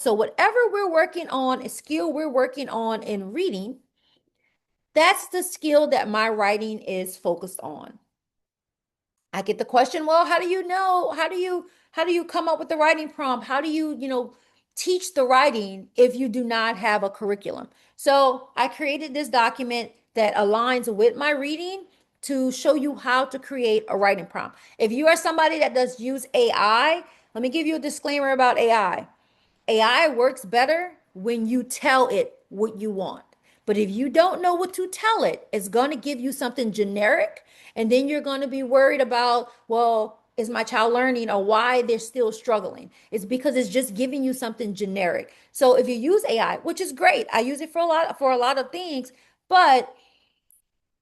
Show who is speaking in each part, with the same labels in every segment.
Speaker 1: So whatever we're working on, a skill we're working on in reading, that's the skill that my writing is focused on. I get the question, well, how do you know? How do you come up with the writing prompt? How do you teach the writing if you do not have a curriculum? So I created this document that aligns with my reading to show you how to create a writing prompt. If you are somebody that does use AI, let me give you a disclaimer about AI. AI works better when you tell it what you want. But if you don't know what to tell it, it's going to give you something generic. And then you're going to be worried about, well, is my child learning or why they're still struggling? It's because it's just giving you something generic. So if you use AI, which is great, I use it for a lot of things, but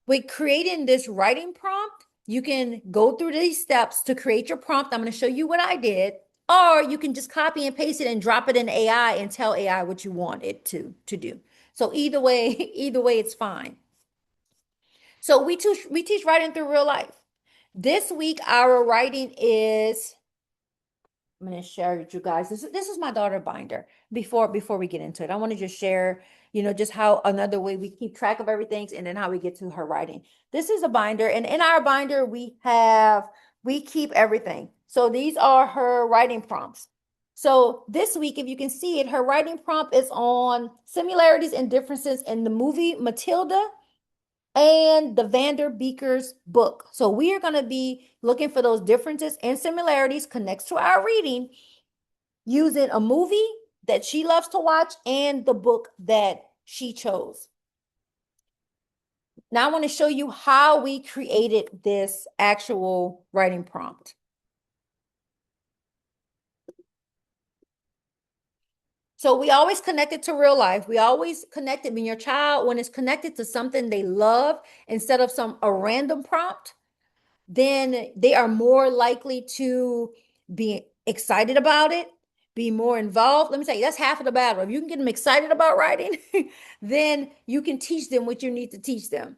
Speaker 1: with creating this writing prompt, you can go through these steps to create your prompt. I'm going to show you what I did, or you can just copy and paste it and drop it in AI and tell AI what you want it to do. So either way, either way, it's fine. So we teach writing through real life. This week, our writing is. I'm going to share with you guys. This is my daughter binder. Before we get into it, I want to just share, just how another way we keep track of everything, and then how we get to her writing. This is a binder, and in our binder we keep everything. So these are her writing prompts. So this week, if you can see it, her writing prompt is on similarities and differences in the movie Matilda and the Vander Beeker's book. So we are going to be looking for those differences and similarities connects to our reading using a movie that she loves to watch and the book that she chose. Now I want to show you how we created this actual writing prompt. So we always connect it to real life. We always connect it when your child, when it's connected to something they love instead of a random prompt, then they are more likely to be excited about it, be more involved. Let me tell you, that's half of the battle. If you can get them excited about writing, then you can teach them what you need to teach them.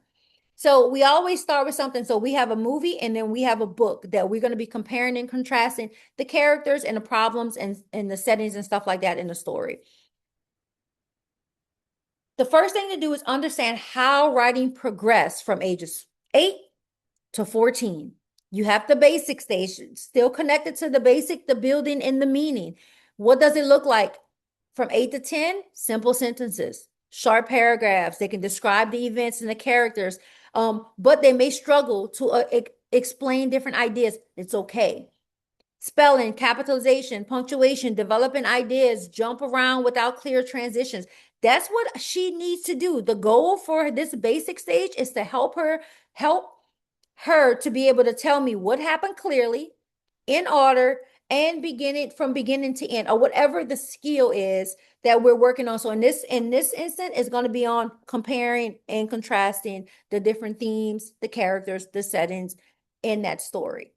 Speaker 1: So we always start with something. So we have a movie and then we have a book that we're going to be comparing and contrasting the characters and the problems and the settings and stuff like that in the story. The first thing to do is understand how writing progressed from ages 8 to 14. You have the basic stage, still connected to the basic, the building and the meaning. What does it look like from 8 to 10? Simple sentences, short paragraphs. They can describe the events and the characters, but they may struggle to explain different ideas. It's okay. Spelling, capitalization, punctuation, developing ideas, jump around without clear transitions. That's what she needs to do. The goal for this basic stage is to help her to be able to tell me what happened clearly, in order, and begin it from beginning to end, or whatever the skill is that we're working on. So in this instant, it's going to be on comparing and contrasting the different themes, the characters, the settings in that story.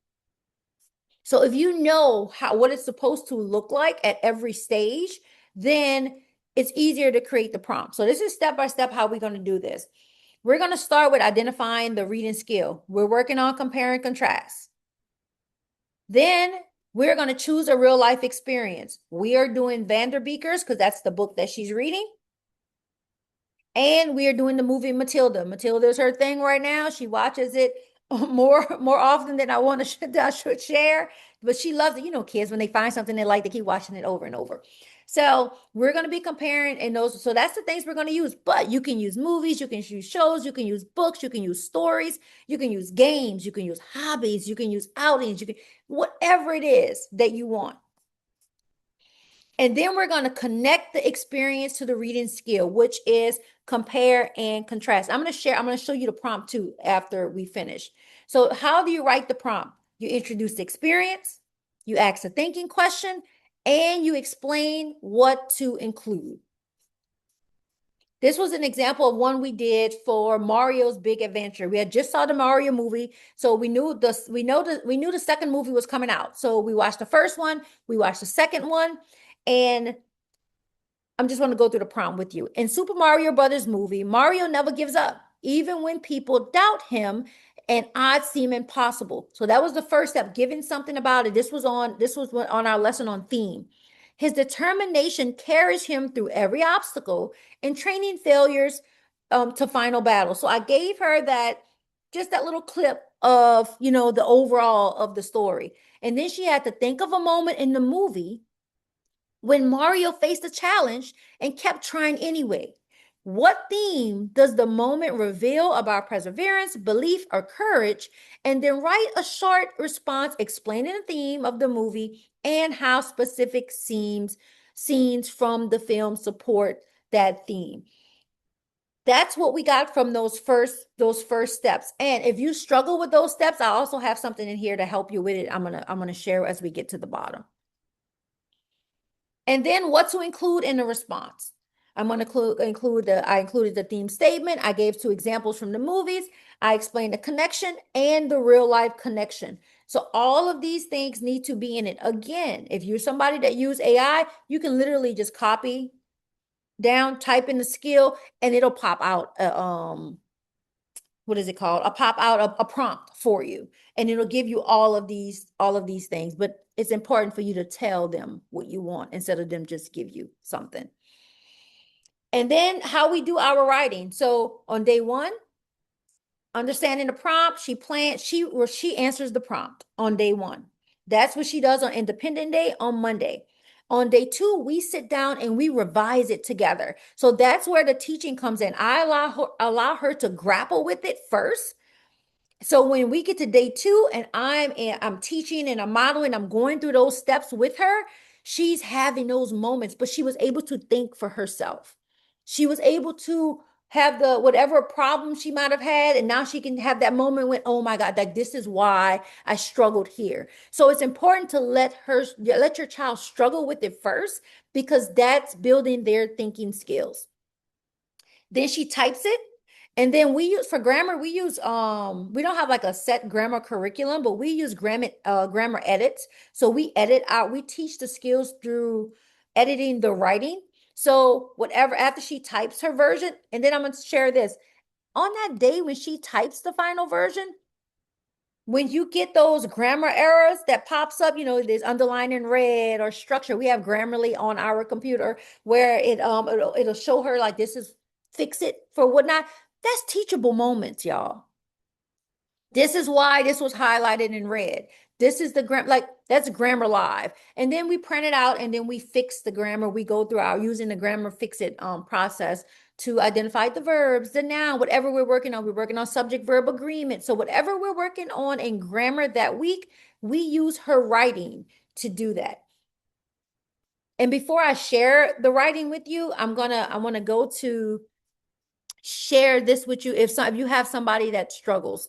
Speaker 1: So if you know what it's supposed to look like at every stage, then it's easier to create the prompt. So this is step by step how we're going to do this. We're going to start with identifying the reading skill. We're working on compare and contrast. Then we're going to choose a real life experience. We are doing Vanderbeekers because that's the book that she's reading. And we are doing the movie Matilda. Matilda is her thing right now. She watches it more often than I should share, but she loves it. Kids, when they find something they like, they keep watching it over and over. So we're going to be comparing in those. So that's the things we're going to use. But you can use movies, you can use shows, you can use books, you can use stories, you can use games, you can use hobbies, you can use outings, you can whatever it is that you want. And then we're going to connect the experience to the reading skill, which is compare and contrast. I'm going to show you the prompt too after we finish. So how do you write the prompt? You introduce the experience, you ask a thinking question, and you explain what to include. This was an example of one we did for Mario's Big Adventure. We had just saw the Mario movie, so we knew the second movie was coming out. So we watched the first one, we watched the second one, and I'm just going to go through the prompt with you. In Super Mario Brothers movie, Mario never gives up, even when people doubt him and odds seem impossible. So that was the first step, giving something about it. This was on our lesson on theme. His determination carries him through every obstacle and training failures to final battle. So I gave her that, just that little clip of, the overall of the story. And then she had to think of a moment in the movie when Mario faced a challenge and kept trying anyway. What theme does the moment reveal about perseverance, belief, or courage? And then write a short response explaining the theme of the movie and how specific scenes from the film support that theme. That's what we got from those first steps. And if you struggle with those steps, I also have something in here to help you with it. I'm gonna share as we get to the bottom. And then what to include in the response. I'm going to I included the theme statement. I gave 2 examples from the movies. I explained the connection and the real life connection. So all of these things need to be in it. Again, if you're somebody that use AI, you can literally just copy down, type in the skill, and it'll pop out what is it called? A pop out a prompt for you, and it'll give you all of these things. But it's important for you to tell them what you want instead of them just give you something. And then how we do our writing. So on day 1, understanding the prompt, she answers the prompt on day 1. That's what she does on Independent Day on Monday. On day 2, we sit down and we revise it together. So that's where the teaching comes in. I allow her to grapple with it first. So when we get to day 2 and I'm teaching and I'm modeling, I'm going through those steps with her, she's having those moments, but she was able to think for herself. She was able to have the whatever problem she might have had, and now she can have that moment when, oh my God, like this is why I struggled here. So it's important to let your child struggle with it first, because that's building their thinking skills. Then she types it. And then we use for grammar, we don't have like a set grammar curriculum, but we use grammar edits. So we teach the skills through editing the writing. So whatever, after she types her version, and then I'm gonna share this. On that day when she types the final version, when you get those grammar errors that pops up, there's underlined in red or structure. We have Grammarly on our computer where it'll show her like this is fix it for whatnot. That's teachable moments, y'all. This is why this was highlighted in red. This is that's Grammar Live. And then we print it out and then we fix the grammar. We go through using the grammar fix it process to identify the verbs, the noun, whatever we're working on. We're working on subject verb agreement. So whatever we're working on in grammar that week, we use her writing to do that. And before I share the writing with you, I want to go to share this with you. If you have somebody that struggles,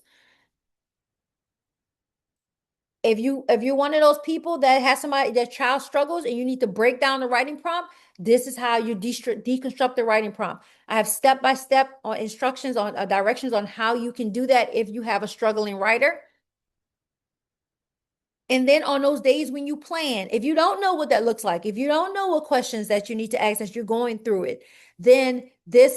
Speaker 1: if you're one of those people that has somebody, that child struggles and you need to break down the writing prompt, this is how you deconstruct the writing prompt. I have step-by-step instructions on directions on how you can do that if you have a struggling writer. And then on those days when you plan, if you don't know what that looks like, if you don't know what questions that you need to ask as you're going through it, then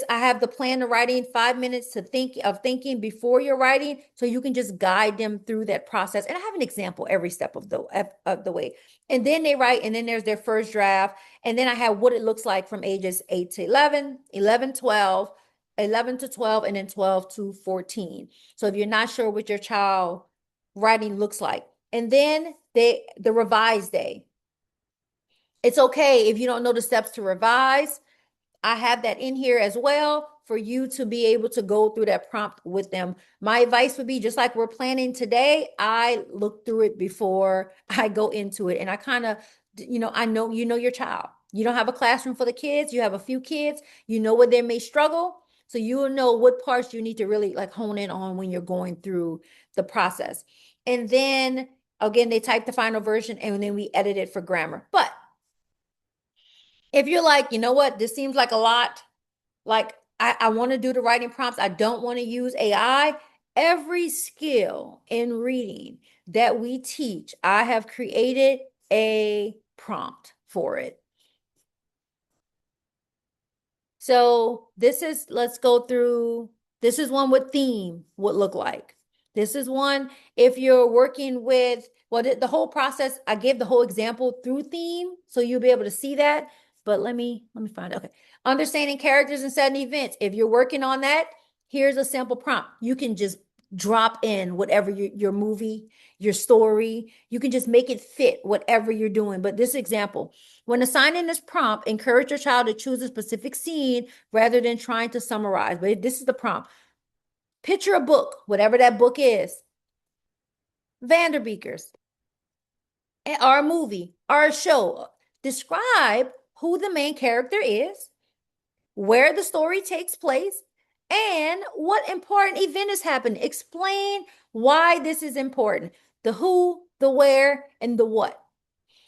Speaker 1: I have the plan to writing 5 minutes to thinking before you're writing, so you can just guide them through that process. And I have an example every step of the way. And then they write, and then there's their first draft. And then I have what it looks like from ages 8 to 11, 11, 12, 11 to 12, and then 12 to 14. So if you're not sure what your child writing looks like, and then the revise day. It's okay if you don't know the steps to revise. I have that in here as well for you to be able to go through that prompt with them. My advice would be, just like we're planning today, I look through it before I go into it. And I kind of, I know your child. You don't have a classroom for the kids. You have a few kids. You know where they may struggle. So you will know what parts you need to really like hone in on when you're going through the process. And then again, they type the final version and then we edit it for grammar. But if you're like, you know what, this seems like a lot, like I want to do the writing prompts, I don't want to use AI. Every skill in reading that we teach, I have created a prompt for it. So let's go through, this is one what theme would look like. This is one if you're working with, well, the whole process, I gave the whole example through theme, so you'll be able to see that. But let me find it. Okay. Understanding characters and setting events. If you're working on that, here's a simple prompt. You can just drop in whatever your movie, your story, you can just make it fit whatever you're doing. But this example, when assigning this prompt, encourage your child to choose a specific scene rather than trying to summarize. But this is the prompt. Picture a book, whatever that book is, Vanderbeekers, or a movie, or a show. Describe who the main character is, where the story takes place, and what important event is happening. Explain why this is important. The who, the where, and the what.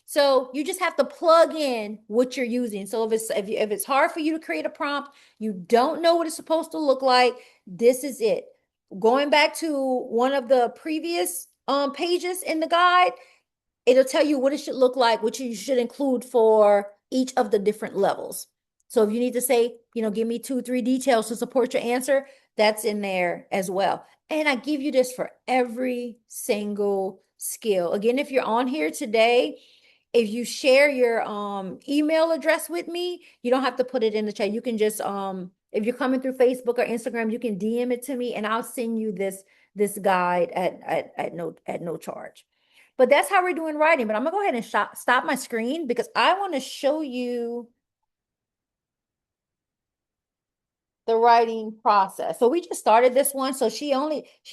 Speaker 1: So you just have to plug in what you're using. So if it's hard for you to create a prompt, you don't know what it's supposed to look like, this is it. Going back to one of the previous pages in the guide, it'll tell you what it should look like, which you should include for each of the different levels. So if you need to say, give me 2, 3 details to support your answer, that's in there as well. And I give you this for every single skill. Again, if you're on here today, if you share your email address with me, you don't have to put it in the chat. You can just if you're coming through Facebook or Instagram, you can DM it to me and I'll send you this guide at no charge. But that's how we're doing writing. But I'm gonna go ahead and stop my screen because I want to show you the writing process. So we just started this one. So she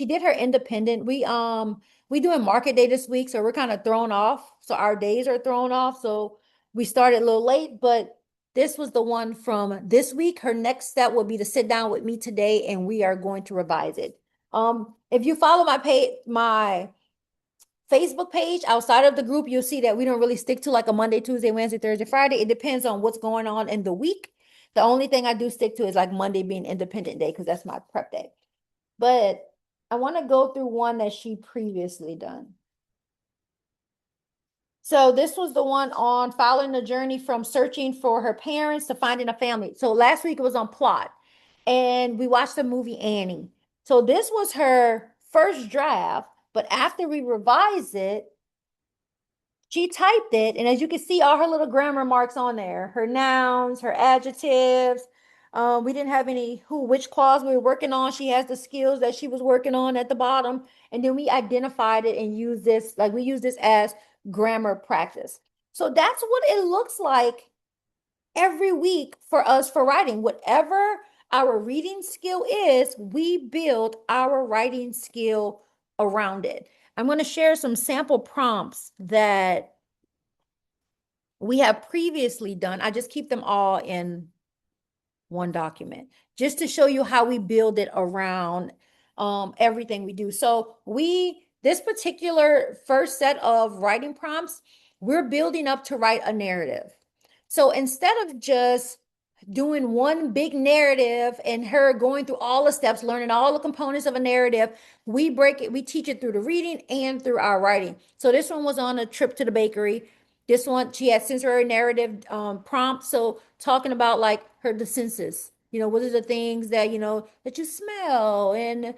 Speaker 1: did her independent. We doing market day this week, so we're kind of thrown off. So our days are thrown off. So we started a little late, but this was the one from this week. Her next step will be to sit down with me today and we are going to revise it. If you follow my Facebook page outside of the group, you'll see that we don't really stick to like a Monday, Tuesday, Wednesday, Thursday, Friday. It depends on what's going on in the week. The only thing I do stick to is like Monday being Independent Day because that's my prep day. But I want to go through one that she previously done. So this was the one on following the journey from searching for her parents to finding a family. So last week it was on plot, and we watched the movie Annie. So this was her first draft, but after we revised it, she typed it, and as you can see, all her little grammar marks on there, her nouns, her adjectives. We didn't have any which clause we were working on. She has the skills that she was working on at the bottom, and then we identified it and used this, like we use this as grammar practice. So that's what it looks like every week for us for writing. Whatever our reading skill is, we build our writing skill around it. I'm going to share some sample prompts that we have previously done. I just keep them all in one document just to show you how we build it around everything we do. So this particular first set of writing prompts, we're building up to write a narrative. So instead of just doing one big narrative and her going through all the steps, learning all the components of a narrative, we teach it through the reading and through our writing. So this one was on a trip to the bakery. This one, she had sensory narrative prompts. So talking about like the senses, what are the things that, that you smell and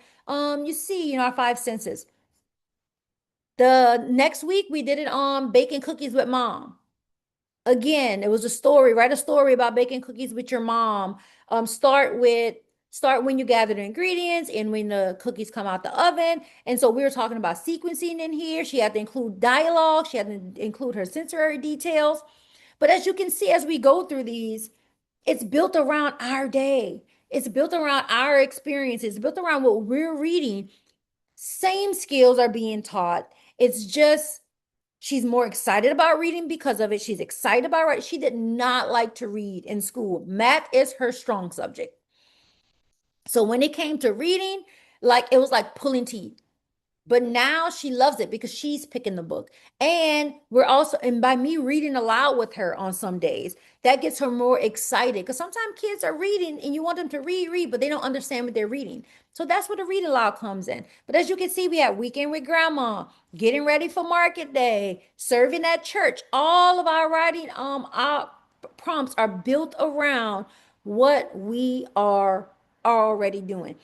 Speaker 1: you see, our 5 senses. The next week we did it on baking cookies with mom. Again, it was a story. Write a story about baking cookies with your mom. Start when you gather the ingredients and when the cookies come out the oven. And so we were talking about sequencing in here. She had to include dialogue. She had to include her sensory details. But as you can see, as we go through these, it's built around our day. It's built around our experiences. It's built around what we're reading. Same skills are being taught. It's just she's more excited about reading because of it. She's excited about writing. She did not like to read in school. Math is her strong subject. So when it came to reading, like it was like pulling teeth. But now she loves it because she's picking the book. And by me reading aloud with her on some days, that gets her more excited. Because sometimes kids are reading and you want them to read, but they don't understand what they're reading. So that's where the read aloud comes in. But as you can see, we have Weekend with Grandma, getting ready for market day, serving at church. All of our writing our prompts are built around what we are already doing.